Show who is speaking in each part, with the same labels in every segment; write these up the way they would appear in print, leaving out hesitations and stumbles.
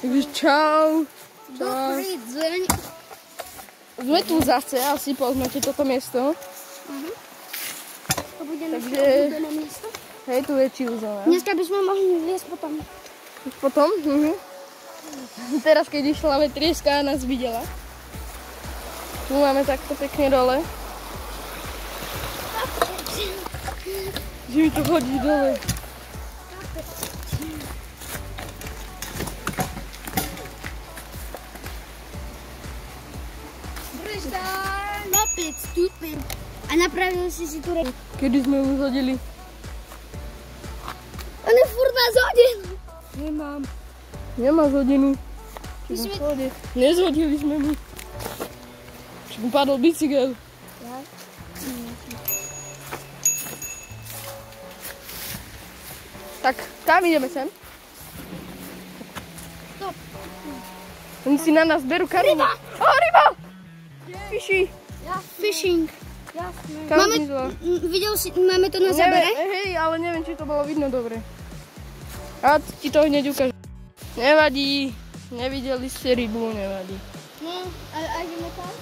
Speaker 1: Takže čau.
Speaker 2: Dobrý deň.
Speaker 1: Sme tu zase, asi poznáte toto miesto.
Speaker 2: To bude naše obľúbené miesto.
Speaker 1: Hej, tu je Čilzona.
Speaker 2: Dneska by sme mohli viesť potom.
Speaker 1: Potom? Teraz, keď išla vetrieska a nás videla. Tu máme takto pekne dole. Že mi to chodí dole.
Speaker 2: Na 5 stupeň. A napravil si tu reku.
Speaker 1: Kedy sme ju zhodili?
Speaker 2: On je furt na zhodinu.
Speaker 1: Nemám. Nemá zhodinu. Nezhodili sme mu. Či mu padol bicykel.
Speaker 2: Ja?
Speaker 1: Tak, tam ideme sem.
Speaker 2: Stop.
Speaker 1: Oni si na nás berú karmu.
Speaker 2: Ryba!
Speaker 1: Ó, ryba! Fiši.
Speaker 2: Fishing.
Speaker 1: Jasné.
Speaker 2: Videl si, máme to na zábere?
Speaker 1: Hej, ale neviem, či to bolo vidno dobre. A ti to hneď ukážem. Nevadí. Nevideli ste rybu, nevadí.
Speaker 2: No, a ideme tam?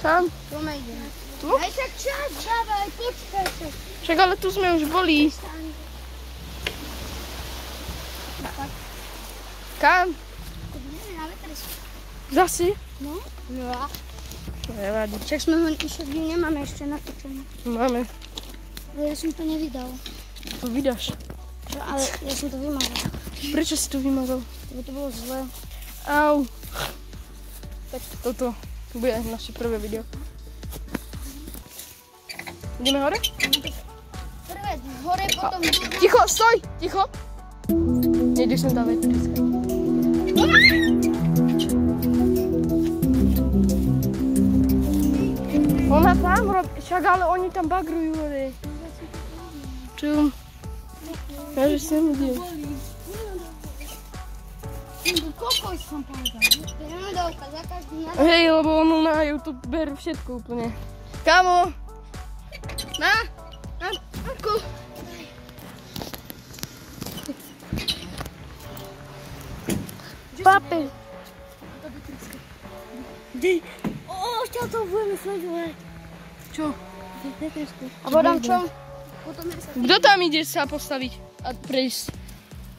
Speaker 1: Tam?
Speaker 2: Tu ideme.
Speaker 1: Tu?
Speaker 2: Aj tak čas, dávaj, počkaj sa.
Speaker 1: Však ale tu sme už boli. Kam?
Speaker 2: Ideme na vetrisku.
Speaker 1: Zasi?
Speaker 2: No? No.
Speaker 1: Nevadí.
Speaker 2: Však sme ho nemáme ešte natočené.
Speaker 1: Máme.
Speaker 2: Ja som to nevydal.
Speaker 1: To vydáš.
Speaker 2: Čo, ale ja som to vymazal.
Speaker 1: Prečo si to vymazal?
Speaker 2: Lebo to bolo zlé.
Speaker 1: Au. Tak toto bude naše prvé video. Ideme hore?
Speaker 2: Prvé hore, potom dole.
Speaker 1: Ticho, stoj! Ticho! Nejdeš sem tá vetriska. Ona tam robí, však ale oni tam bagrujú hore. Čo? Ja že sem idem.
Speaker 2: Kokos som povedal. To je ľudovka, za každý na...
Speaker 1: Hej, lebo ono na YouTube berú všetko úplne. Kamo! Na! Ako?
Speaker 2: Papi. Dej. Odtiaľ to budeme sledovať.
Speaker 1: Čo?
Speaker 2: A potom čo?
Speaker 1: Kto tam ide sa postaviť a prejsť?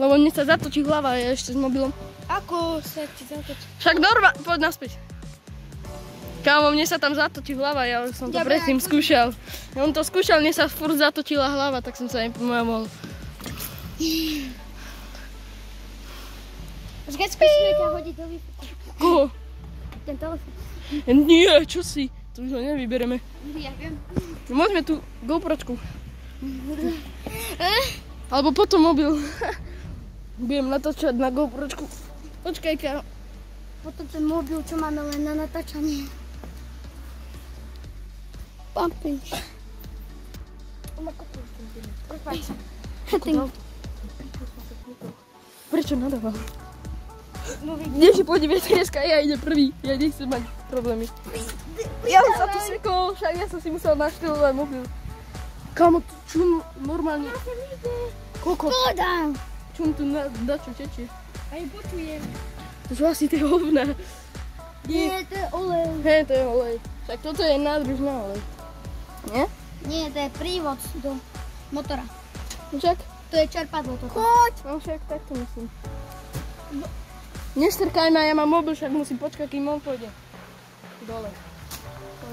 Speaker 1: Lebo mne sa zatočí hlava, ja ešte s mobilom.
Speaker 2: Ako sa ti zatočí?
Speaker 1: Však normálne, poď naspäť. Kámo, mne sa tam zatočí hlava, ja som to predtým skúšal. On to skúšal, mne sa furt zatočila hlava, tak som sa nepomohol.
Speaker 2: Počkaj, skúsime ťa hodiť do výfuku.
Speaker 1: Koho?
Speaker 2: Ten telefón.
Speaker 1: Nie, čo si? Tu už ho nevybereme.
Speaker 2: Ja viem.
Speaker 1: Môžeme tu GoPročku. Alebo potom mobil. Budem natáčať na GoPročku. Počkaj, kámo.
Speaker 2: Potom ten mobil, čo máme len na natáčanie. Papi.
Speaker 1: Prečo nadával? Kde si pôjde vetrieska, ja idem prvý. Ja nechcem mať problémy. Ja som sa tu sekol, však ja som si musel naštevovať mobil. Kámo, čum normálne. Koľko?
Speaker 2: Voda.
Speaker 1: Čum tu dačo tečie.
Speaker 2: Aj počujem.
Speaker 1: To sú asi tie hovná.
Speaker 2: Nie, to je olej.
Speaker 1: Hej, to je olej. Však toto je nádrž na olej. Nie?
Speaker 2: Nie, to je prívod do motora.
Speaker 1: Však?
Speaker 2: To je čerpadlo toto. Choď!
Speaker 1: No však takto myslím. Nestrkaj ma, ja mám mobil, však musím počkať, kým on pôjde. Dole.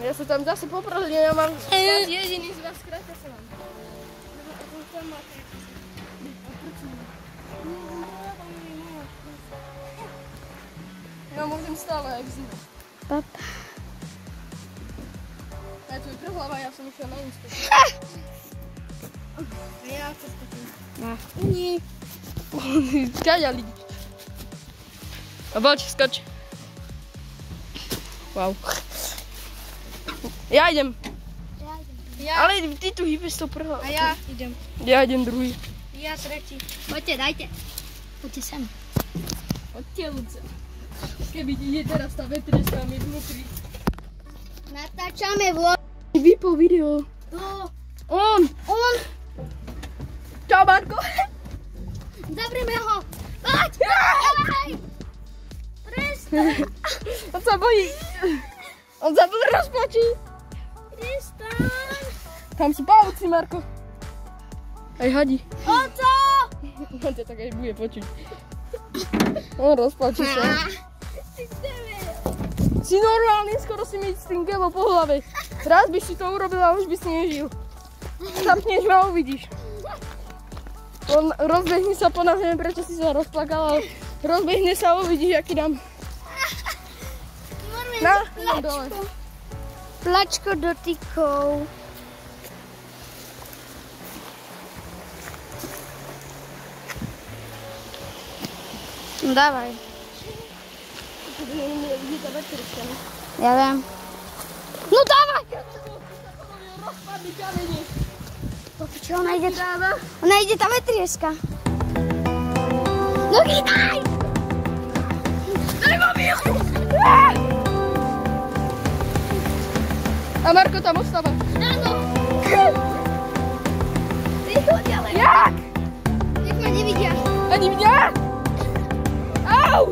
Speaker 1: Ja sa tam zase poprosím, ja mám jediný z vás, skráťa sa vám. Ja môžem stále, jak zniť.
Speaker 2: Papa.
Speaker 1: Ja tu je prhlava, ja som išiel na Insta. Ja to skočím.
Speaker 2: Nie.
Speaker 1: Skáďa lidi. A poď, skoč. Wow. Ja idem. Ale ty tu hýbeš to prvo.
Speaker 2: A ja idem.
Speaker 1: Ja idem druhý.
Speaker 2: Ja tretí. Poďte, dajte. Poďte sem.
Speaker 1: Poďte, ľudce. Keby ide teraz tá vetrieska mi vnútri.
Speaker 2: Natáčame vlog.
Speaker 1: Vypol video.
Speaker 2: To.
Speaker 1: On. Čau, Marko.
Speaker 2: Zavrime ho. Poď.
Speaker 1: On sa bojí. On sa rozplačí.
Speaker 2: Tristan.
Speaker 1: Tam sú pavúci, Marko. Aj hadi.
Speaker 2: Oco!
Speaker 1: On ťa tak aj bude počuť. On rozplačí sa. Si normálny, skoro si mi s tým gelom po hlave. Raz by si to urobila, už by si nežil. Zapneš ma a uvidíš. On rozbehne sa po nás, neviem prečo si sa rozplakala, ale rozbehne sa a uvidíš, aký dám. Na, dole.
Speaker 2: Plačko dotykov. No dávaj. Ja viem. No dávaj! Čo, ona ide tá vetrieska. No chytaj!
Speaker 1: Daj mobil! A Marko tam ostáva.
Speaker 2: Áno. Rýchlo ďalej.
Speaker 1: Jak?
Speaker 2: Nech ma nevidia.
Speaker 1: Ani mňa? Au!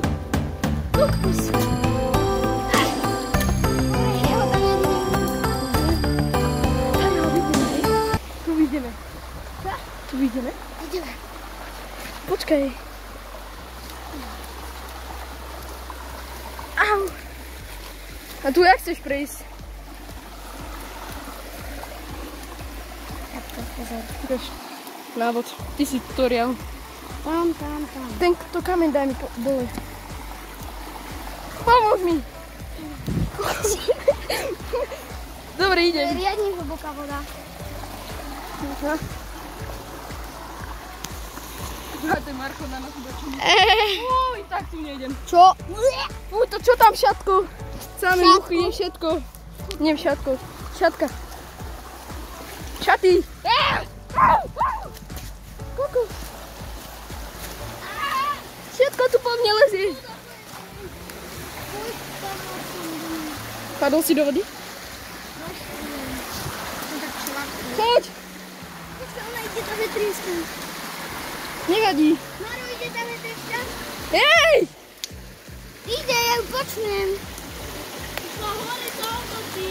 Speaker 2: Kukus.
Speaker 1: Tu vidíme?
Speaker 2: Ideme.
Speaker 1: Počkaj. Au. A tu jak chceš prejsť? Ukáž návod. Ty si tutorial.
Speaker 2: Tam.
Speaker 1: Tento kameň daj mi dole. Pomôž mi. Dobre,
Speaker 2: To je
Speaker 1: idem.
Speaker 2: riadne hlboká voda.
Speaker 1: Aha. Ten Marko na nás začína. Uj, tak tu nejdem.
Speaker 2: Čo?
Speaker 1: Uj, to čo tam v šatku? Samé muchy je všetko. Nie v šatku. Šatka. Šaty. Kuku. Všetko tu po mne lezie. Padol si do vody? Choď.
Speaker 2: Ona ide tá vetrieska.
Speaker 1: Nevadí.
Speaker 2: Maro, ide tá vetrieska?
Speaker 1: Hej!
Speaker 2: Ide, ja ju počnem. Išla hore do obočí.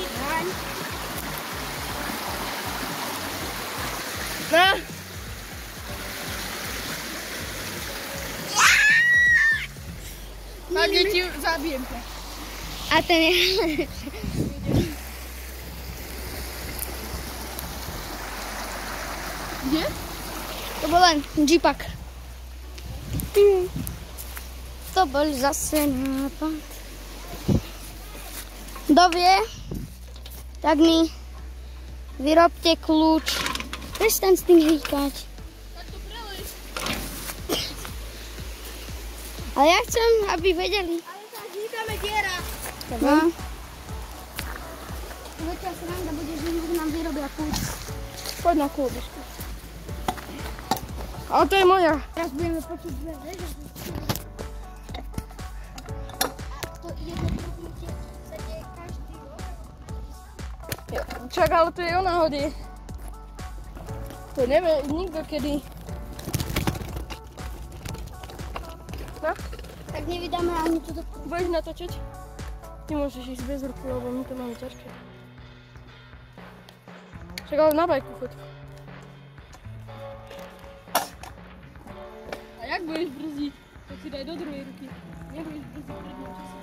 Speaker 1: Na. Tak, deti, zabijem ťa.
Speaker 2: A ten je...
Speaker 1: Kde?
Speaker 2: To bol len džipak. To bol zase nápad. Kto vie, tak mi vyrobte kľúč. Prestaň s tým hýkať.
Speaker 1: Tak to prelej.
Speaker 2: Ale ja chcem, aby vedeli.
Speaker 1: Ale sa hýkame diera.
Speaker 2: No. Väčšia sranda bude, že nám vyrobia kľúč.
Speaker 1: Poď na kôbičku. Ale to je moja.
Speaker 2: Teraz budeme počuť dve veže. To jedno prúknutie sa deje každý rok.
Speaker 1: Čak, ale to je o náhode. To nevie nikto kedy. No,
Speaker 2: Tak nevydáme ani toto.
Speaker 1: budeš natočiť? Ty môžeš ísť bez ruky, lebo my to máme ťažké. Čak, ale na bajku choď. A jak budeš brzdiť? Tak si daj do druhej ruky. Nebudeš brzdiť prednou časom.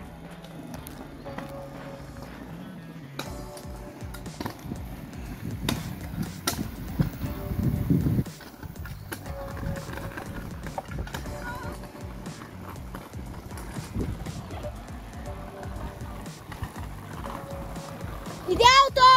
Speaker 2: Ide auto!